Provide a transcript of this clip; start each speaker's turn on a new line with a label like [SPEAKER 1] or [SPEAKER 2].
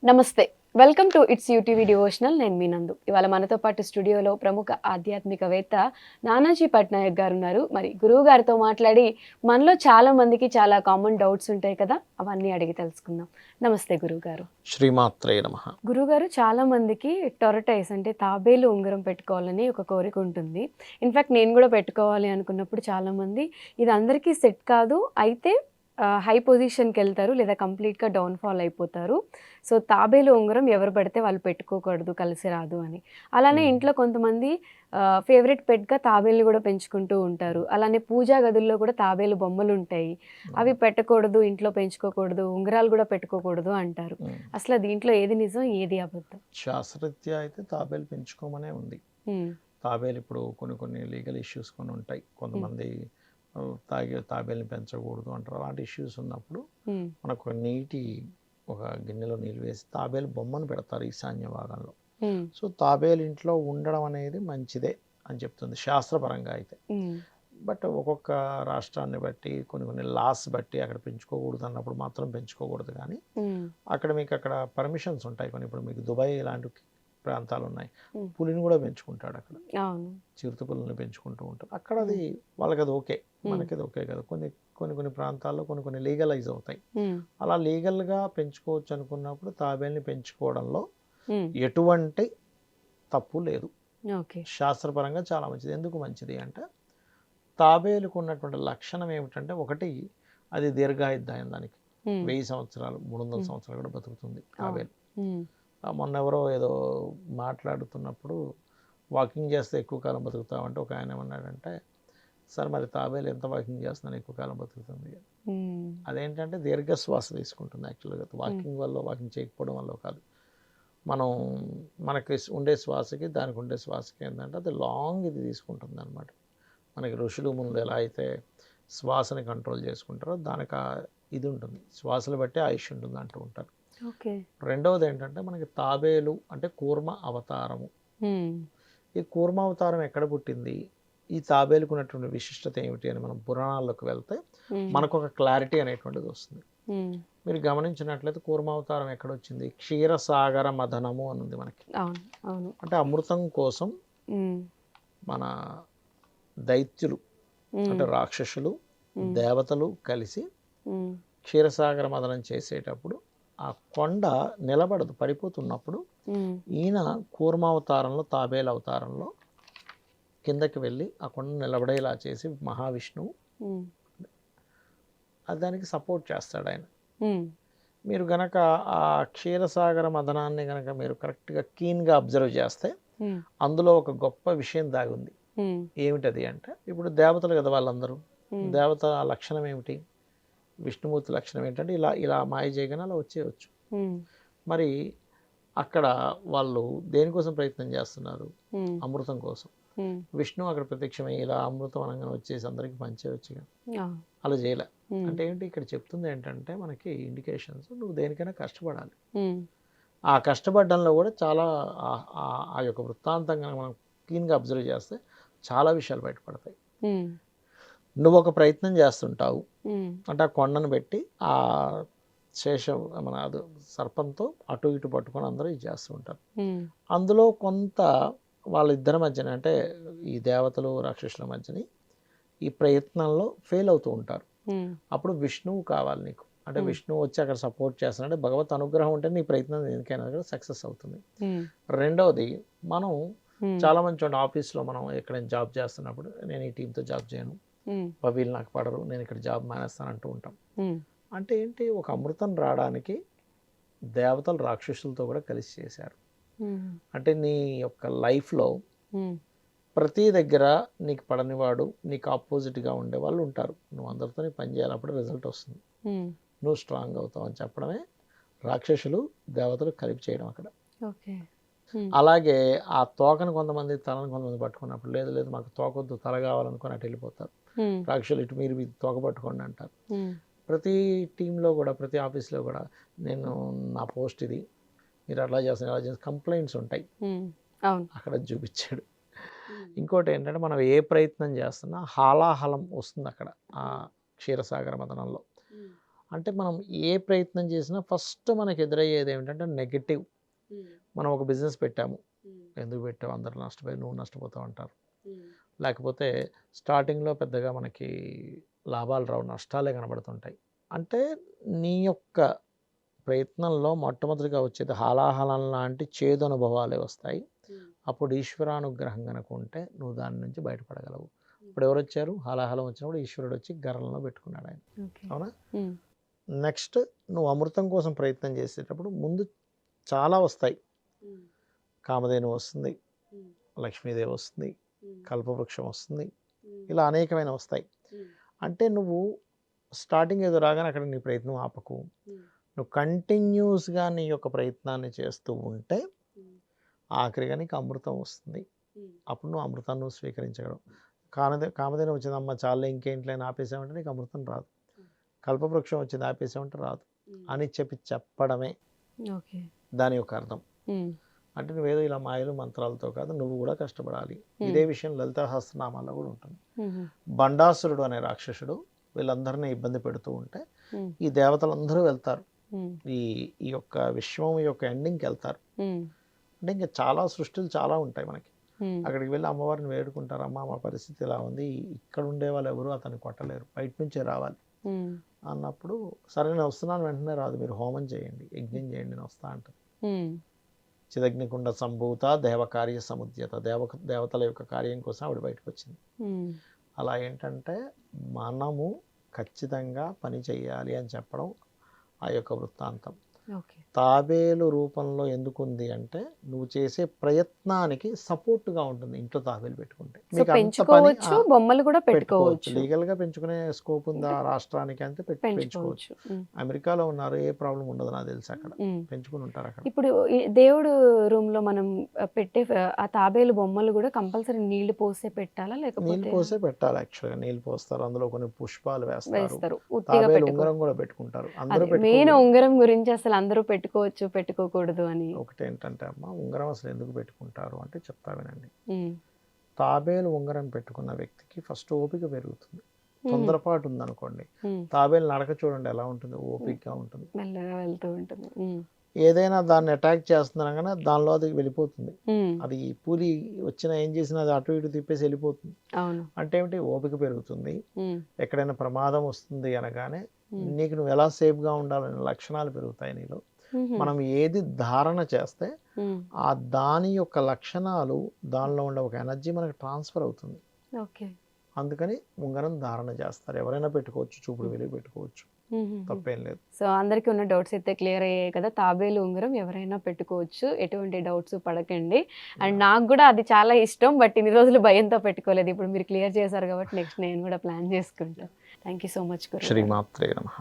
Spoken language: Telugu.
[SPEAKER 1] నమస్తే. Welcome to it's UTV devotional. నేను మీ నందు. ఇవాళ మనతో పాటు స్టూడియోలో ప్రముఖ ఆధ్యాత్మికవేత్త నానాజీ పట్నాయక్ గారు ఉన్నారు. మరి గురువు గారితో మాట్లాడి మనలో చాలా మందికి చాలా కామన్ డౌట్స్ ఉంటాయి కదా, అవన్నీ అడిగి తెలుసుకుందాం. నమస్తే గురువుగారు.
[SPEAKER 2] శ్రీమాత్రే నమః.
[SPEAKER 1] గురువుగారు, చాలా మందికి టొరటైస్ అంటే తాబేలు ఉంగరం పెట్టుకోవాలని ఒక కోరిక ఉంటుంది. ఇన్ఫాక్ట్ నేను కూడా పెట్టుకోవాలి అనుకున్నప్పుడు చాలామంది ఇది అందరికీ సెట్ కాదు, అయితే హై పొజిషన్కి వెళ్తారు లేదా కంప్లీట్గా డౌన్ఫాల్ అయిపోతారు. సో తాబేలు ఉంగరం ఎవరు పడితే వాళ్ళు పెట్టుకోకూడదు, కలిసి రాదు అని. అలానే ఇంట్లో కొంతమంది ఫేవరెట్ పెట్గా తాబేలు కూడా పెంచుకుంటూ ఉంటారు. అలానే పూజా గదుల్లో కూడా తాబేలు బొమ్మలు ఉంటాయి, అవి పెట్టకూడదు, ఇంట్లో పెంచుకోకూడదు, ఉంగరాలు కూడా పెట్టుకోకూడదు అంటారు. అసలు దీంట్లో ఏది నిజం, ఏది అబద్ధం?
[SPEAKER 2] శాస్త్రరీత్యా అయితే తాబేలు పెంచుకోమనే ఉంది. తాబేలు ఇప్పుడు కొన్ని లీగల్ ఇష్యూస్ కొన్ని ఉంటాయి. కొంతమంది తాబేలుని పెంచకూడదు అంటారు. అలాంటి ఇష్యూస్ ఉన్నప్పుడు మనకు నీటి ఒక గిన్నెలో నీళ్ళు వేసి తాబేలు బొమ్మను పెడతారు ఈశాన్య భాగంలో. సో తాబేలు ఇంట్లో ఉండడం అనేది మంచిదే అని చెప్తుంది శాస్త్రపరంగా అయితే. బట్ ఒక్కొక్క రాష్ట్రాన్ని బట్టి కొన్ని లాస్ బట్టి అక్కడ పెంచుకోకూడదు అన్నప్పుడు మాత్రం పెంచుకోకూడదు. కానీ అక్కడ మీకు అక్కడ పర్మిషన్స్ ఉంటాయి కొన్ని. ఇప్పుడు మీకు దుబాయ్ ఇలాంటి ప్రాంతాలు ఉన్నాయి, పులిని కూడా పెంచుకుంటాడు అక్కడ, చిరుత పులిని పెంచుకుంటూ ఉంటారు అక్కడ. అది వాళ్ళకి అది ఓకే, మనకి అది ఓకే కదా. కొన్ని ప్రాంతాల్లో కొన్ని లీగలైజ్ అవుతాయి. అలా లీగల్గా పెంచుకోవచ్చు అనుకున్నప్పుడు తాబేల్ని పెంచుకోవడంలో ఎటువంటి తప్పు లేదు. శాస్త్రపరంగా చాలా మంచిది. ఎందుకు మంచిది అంటే తాబేలుకు ఉన్నటువంటి లక్షణం ఏమిటంటే, ఒకటి అది దీర్ఘాయుద్ధాయం, దానికి 1000 సంవత్సరాలు 300 సంవత్సరాలు కూడా బతుకుతుంది తాబేలు. మొన్న ఎవరో ఏదో మాట్లాడుతున్నప్పుడు వాకింగ్ చేస్తే ఎక్కువ కాలం బతుకుతామంటే ఒక ఆయన ఏమన్నాడంటే, సార్ మరి తాబేలు ఎంత వాకింగ్ చేస్తున్నాను ఎక్కువ కాలం బతుకుతుంది. అదేంటంటే దీర్ఘశ్వాస తీసుకుంటుంది యాక్చువల్గా. వాకింగ్ చేయకపోవడం వల్ల కాదు, మనకి ఉండే శ్వాసకి దానికి ఉండే శ్వాసకి ఏంటంటే అది లాంగ్ ఇది తీసుకుంటుంది అనమాట. మనకి ఋషులు మునులు ఎలా అయితే శ్వాసని కంట్రోల్ చేసుకుంటారో దానికి ఇది ఉంటుంది, శ్వాసలు బట్టి ఆయుష్ ఉంటుంది అంటూ ఉంటారు. రెండవది ఏంటంటే మనకి తాబేలు అంటే కూర్మ అవతారము. ఈ కూర్మ అవతారం ఎక్కడ పుట్టింది, ఈ తాబేలుకు ఉన్నటువంటి విశిష్టత ఏమిటి అని మనం పురాణాల్లోకి వెళ్తే మనకు ఒక క్లారిటీ అనేటువంటిది వస్తుంది. మీరు గమనించినట్లయితే కూర్మావతారం ఎక్కడొచ్చింది, క్షీరసాగర మదనము అని ఉంది మనకి. అంటే అమృతం కోసం మన దైత్యులు అంటే రాక్షసులు దేవతలు కలిసి క్షీరసాగర మదనం చేసేటప్పుడు ఆ కొండ నిలబడదు, పడిపోతున్నప్పుడు ఈయన కూర్మావతారంలో తాబేలు అవతారంలో కిందకి వెళ్ళి ఆ కొండ నిలబడేలా చేసి మహావిష్ణువు దానికి సపోర్ట్ చేస్తాడు ఆయన. మీరు గనక ఆ క్షీరసాగర మదనాన్ని గనక మీరు కరెక్ట్గా కీన్గా అబ్జర్వ్ చేస్తే అందులో ఒక గొప్ప విషయం దాగి ఉంది. ఏమిటది అంటే, ఇప్పుడు దేవతలు కదా వాళ్ళందరూ, దేవత లక్షణం ఏమిటి, విష్ణుమూర్తి లక్షణం ఏంటంటే ఇలా మాయ చేయగానే అలా వచ్చేయచ్చు. మరి అక్కడ వాళ్ళు దేనికోసం ప్రయత్నం చేస్తున్నారు, అమృతం కోసం. విష్ణు అక్కడ ప్రత్యక్షమై ఇలా అమృతం అనగానే వచ్చేసి అందరికి పంచేయచ్చుగా, అలా చేయలే. అంటే ఏంటి ఇక్కడ చెప్తుంది ఏంటంటే మనకి ఇండికేషన్స్, నువ్వు దేనికైనా కష్టపడాలి. ఆ కష్టపడడంలో కూడా చాలా ఆ యొక్క వృత్తాంతంగా మనం క్లీన్గా అబ్జర్వ్ చేస్తే చాలా విషయాలు బయటపడతాయి. నువ్వు ఒక ప్రయత్నం చేస్తుంటావు అంటే ఆ కొండను పెట్టి ఆ శేషం మన సర్పంతో అటు ఇటు పట్టుకొని అందరూ ఇది చేస్తూ ఉంటారు. అందులో కొంత వాళ్ళిద్దరి మధ్యన అంటే ఈ దేవతలు రాక్షసుల మధ్యని ఈ ప్రయత్నంలో ఫెయిల్ అవుతూ ఉంటారు. అప్పుడు విష్ణువు కావాలి నీకు, అంటే విష్ణువు వచ్చి అక్కడ సపోర్ట్ చేస్తున్నాడు. భగవత్ అనుగ్రహం ఉంటే నీ ప్రయత్నం దేనికైనా సక్సెస్ అవుతుంది. రెండవది, మనం చాలా మంది చూడండి, ఆఫీస్లో మనం ఎక్కడైనా జాబ్ చేస్తున్నప్పుడు నేను ఈ టీంతో జాబ్ చేయను, వీళ్ళు నాకు పడరు, నేను ఇక్కడ జాబ్ మానేస్తాను అంటూ ఉంటాం. అంటే ఏంటి, ఒక అమృతం రావడానికి దేవతలు రాక్షసులతో కూడా కలిసి చేశారు. అంటే నీ యొక్క లైఫ్లో ప్రతి దగ్గర నీకు పడనివాడు, నీకు ఆపోజిట్గా ఉండే వాళ్ళు ఉంటారు. నువ్వు అందరితో పని చేయాలి, అప్పుడు రిజల్ట్ వస్తుంది, నువ్వు స్ట్రాంగ్ అవుతావు అని చెప్పడమే రాక్షసులు దేవతలు కలిపి చేయడం అక్కడ. అలాగే ఆ తోకను కొంతమంది, తలను కొంతమంది పట్టుకున్నప్పుడు లేదు మాకు తోకొద్దు తల కావాలనుకుని అటు వెళ్ళిపోతారు రాక్షసులు. ఇటు మీరు తోక పట్టుకోండి అంటారు. ప్రతి టీంలో కూడా ప్రతి ఆఫీస్లో కూడా నేను నా పోస్ట్ ఇది, మీరు అట్లా చేస్తున్నారు, కంప్లైంట్స్ ఉంటాయి. అక్కడ చూపించాడు. ఇంకోటి ఏంటంటే మనం ఏ ప్రయత్నం చేస్తున్నా హాలాహలం వస్తుంది అక్కడ ఆ క్షీరసాగర మదనంలో. అంటే మనం ఏ ప్రయత్నం చేసినా ఫస్ట్ మనకు ఎదురయ్యేది ఏమిటంటే నెగటివ్. మనం ఒక బిజినెస్ పెట్టాము, ఎందుకు పెట్టావు, అందరు నష్టపోయి నువ్వు నష్టపోతావు అంటారు. లేకపోతే స్టార్టింగ్లో పెద్దగా మనకి లాభాలు రావు, నష్టాలే కనబడుతుంటాయి. అంటే నీ యొక్క ప్రయత్నంలో మొట్టమొదటిగా వచ్చేది హాలాహలం లాంటి చేదు అనుభవాలే వస్తాయి. అప్పుడు ఈశ్వరానుగ్రహం కనుక ఉంటే నువ్వు దాని నుంచి బయటపడగలవు. ఇప్పుడు ఎవరు వచ్చారు, హాలాహలం వచ్చినప్పుడు ఈశ్వరుడు వచ్చి గర్రంలో పెట్టుకున్నాడు ఆయన, అవునా. నెక్స్ట్ నువ్వు అమృతం కోసం ప్రయత్నం చేసేటప్పుడు ముందు చాలా వస్తాయి. కామధేను వస్తుంది, లక్ష్మీదేవి వస్తుంది, కల్పవృక్షం వస్తుంది, ఇలా అనేకమైన వస్తాయి. అంటే నువ్వు స్టార్టింగ్ ఏదో రాగానే అక్కడ నీ ప్రయత్నం ఆపకు. నువ్వు కంటిన్యూస్గా నీ యొక్క ప్రయత్నాన్ని చేస్తూ ఉంటే ఆఖరిగా నీకు అమృతం వస్తుంది. అప్పుడు నువ్వు అమృతాన్ని నువ్వు స్వీకరించగలవు. కామధేను వచ్చిందమ్మ చాలే ఇంకేంట్లైనా ఆపేసామంటే నీకు అమృతం రాదు. కల్పవృక్షం వచ్చింది ఆపేసామంటే రాదు అని చెప్పడమే దాని యొక్క అర్థం. అంటే నువ్వేదో ఇలా మాయలు మంత్రాలతో కాదు, నువ్వు కూడా కష్టపడాలి. ఇదే విషయం లలితా సహస్రనామాల్లో కూడా ఉంటుంది. బండాసురుడు అనే రాక్షసుడు వీళ్ళందరినీ ఇబ్బంది పెడుతూ ఉంటే ఈ దేవతలందరూ వెళ్తారు, ఈ యొక్క విశ్వం యొక్క ఎండింగ్కి వెళ్తారు. అంటే ఇంకా చాలా సృష్టిలు చాలా ఉంటాయి మనకి. అక్కడికి వెళ్ళి అమ్మవారిని వేడుకుంటారు, అమ్మ మా పరిస్థితి ఇలా ఉంది, ఇక్కడ ఉండే వాళ్ళు ఎవరు అతన్ని కొట్టలేరు, బయట నుంచే రావాలి అన్నప్పుడు సరే నేను వస్తున్నాను, వెంటనే రాదు, మీరు హోమం చేయండి, యజ్ఞం చేయండి, నేను వస్తా అంటారు. చిదగ్నికుండ సంభూత దేవకార్య సముద్యత, దేవతల యొక్క కార్యం కోసం ఆవిడ బయటకు వచ్చింది. అలా ఏంటంటే మనము ఖచ్చితంగా పని చేయాలి అని చెప్పడం ఆ యొక్క వృత్తాంతం. తాబేలు రూపంలో ఎందుకుంది అంటే నువ్వు చేసే ప్రయత్నానికి సపోర్ట్గా ఉంటుంది. ఇంట్లో తాబేలు పెట్టుకుంటే
[SPEAKER 1] పెంచుకోవచ్చు, బొమ్మలు కూడా పెట్టుకోవచ్చు.
[SPEAKER 2] లీగల్ గా పెంచుకునే స్కోప్ ఉందా రాష్ట్రానికి అంటే పెంచుకోవచ్చు. అమెరికాలో ఉన్నారు, ఏ ప్రాబ్లం ఉండదు నాకు తెలిసి, అక్కడ పెంచుకుని ఉంటారు. అక్కడ
[SPEAKER 1] ఇప్పుడు దేవుడు రూమ్ లో మనం పెట్టే ఆ తాబేలు బొమ్మలు కూడా కంపల్సరీ నీళ్లు పోసే పెట్టాలా, లేకపోతే
[SPEAKER 2] నీళ్లు పోసే పెట్టాలి. యాక్చువల్గా నీళ్లు పోస్తారు, అందులో కొన్ని పుష్పాలు వేస్తారు, తాబేలు ఉంగరం కూడా పెట్టుకుంటారు. అందరూ
[SPEAKER 1] మెయిన్ ఉంగరం గురించి అసలు అందరూ పెట్టుకోవచ్చు పెట్టుకోకూడదు అని
[SPEAKER 2] ఒకటి ఏంటంటే అమ్మ, ఉంగరం అసలు ఎందుకు పెట్టుకుంటారు అంటే చెప్తా వినండి. తాబేలు ఉంగరం పెట్టుకున్న వ్యక్తికి ఫస్ట్ ఓపిక పెరుగుతుంది. తొందరపాటు ఉందనుకోండి, తాబేలు నడక చూడండి ఎలా ఉంటుంది, ఓపికగా ఉంటుంది,
[SPEAKER 1] మెల్లగా వెళ్తూ ఉంటుంది.
[SPEAKER 2] ఏదైనా దాన్ని అటాక్ చేస్తున్నాగానే దానిలో అది వెళ్ళిపోతుంది. అది పూలి వచ్చినా ఏం చేసినా అది అటు ఇటు తిప్పేసి వెళ్ళిపోతుంది. అంటే ఏమిటి, ఓపిక పెరుగుతుంది. ఎక్కడైనా ప్రమాదం వస్తుంది అనగానే నీకు నువ్వు ఎలా సేఫ్గా ఉండాలనే లక్షణాలు పెరుగుతాయి నీలో. మనం ఏది ధారణ చేస్తే ఆ దాని యొక్క లక్షణాలు, దానిలో ఉండే ఒక ఎనర్జీ మనకు ట్రాన్స్ఫర్ అవుతుంది. అందుకని ఉంగరం ధారణ చేస్తారు. ఎవరైనా పెట్టుకోవచ్చు, చూపుడు వెలుగు పెట్టుకోవచ్చు, తప్పేం లేదు.
[SPEAKER 1] సో అందరికీ ఉన్న డౌట్స్ అయితే క్లియర్ అయ్యాయి కదా. తాబేలు ఉంగరం ఎవరైనా పెట్టుకోవచ్చు, ఎటువంటి డౌట్స్ పడకండి. అండ్ నాకు కూడా అది చాలా ఇష్టం, బట్ ఇన్ని రోజులు భయంతో పెట్టుకోలేదు. ఇప్పుడు మీరు క్లియర్ చేశారు కాబట్టి నెక్స్ట్ నేను కూడా ప్లాన్ చేసుకుంటాను. Thank you so much.
[SPEAKER 2] శ్రీమాత్రే నమః.